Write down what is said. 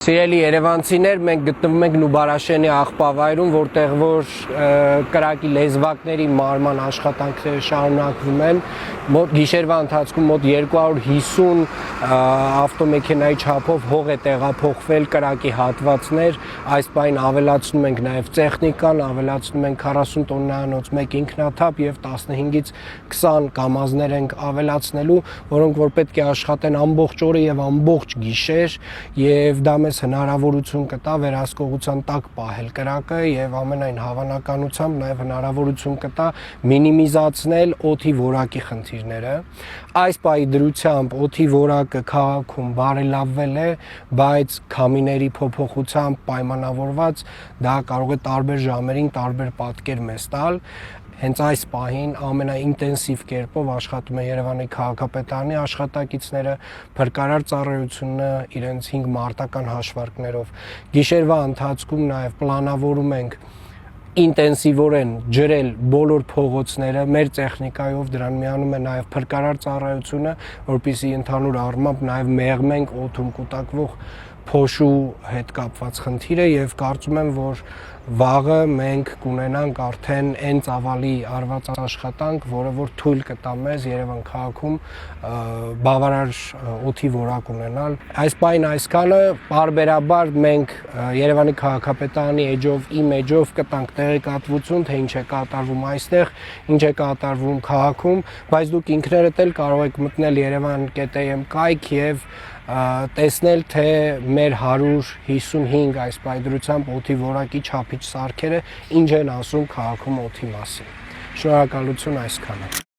Սիրելի երևանցիներ, մենք գտնվում ենք Նուբարաշենի աղբավայրում, որտեղ որ կրակի լեզվակների մարման աշխատանքները շարունակվում են։ Գիշերվա ընթացքում մոտ 250 ավտոմեքենայի չափով հող է տեղափոխվել կրակի հատվածներ։ Այս պահին ավելացնում ենք նաև տեխնիկան, ավելացնում ենք 40 տոննաանոց մեկ ինքնաթափ եւ 15-ից 20 կամազներ ենք ավելացնելու, որոնք որ պետք է աշխատեն ամբողջ օրը եւ ամբողջ գիշեր, եւ դա հնարավորություն կտա վերահսկողության տակ պահել կրակը եւ ամենայն հավանականությամբ նաեւ հնարավորություն կտա մինիմիզացնել օդի որակի խնդիրները։ Այս պահի դրությամբ օդի որակը քաղաքում բարելավվել է, բայց քամիների փոփոխությամբ պայմանավորված դա կարող է տարբեր ժամերին տարբեր պատկեր մեզ տալ։ Հենց այս պահին ամենաինտենսիվ կերպով աշխատում է Երևանի քաղաքապետարանի աշխատակիցները, փրկարար ծառայությունը իրենց 5 մարտական հաշվարկներով։ Գիշերվա ընթացքում նաև պլանավորում ենք ինտենսիվորեն ջրել բոլոր փողոցները մեր տեխնիկայով, դրան միանում է նաև փրկարար ծառայությունը, որպեսզի ընդհանուր առմամբ նաև մեղմենք օդում կուտակվող փոշու հետ կապված խնդիրը եւ կարծում եմ, որ վաղը մենք կունենանք արդեն այն ծավալի արված աշխատանք, որը որ թույլ կտա մեզ Երևան քաղաքում բավարար օդի որակ ունենալ։ Այս պահին այսքանը, բարբերաբար մենք Երևանի քաղաքապետարանի էջով, իմ էջով կտանք տեղեկատվություն, թե ինչ է կատարվում այստեղ, ինչ է կատարվում քաղաքում, բայց դուք ինքներդ էլ կարող եք մտնել yerevan.am կայք եւ տեսնել, թե մեր 155 այս պայդրությամբ օդի որակի չափիչ սարքերը ինչ են ասում քաղաքում օդի մասին։ Շնորհակալություն այսքանը։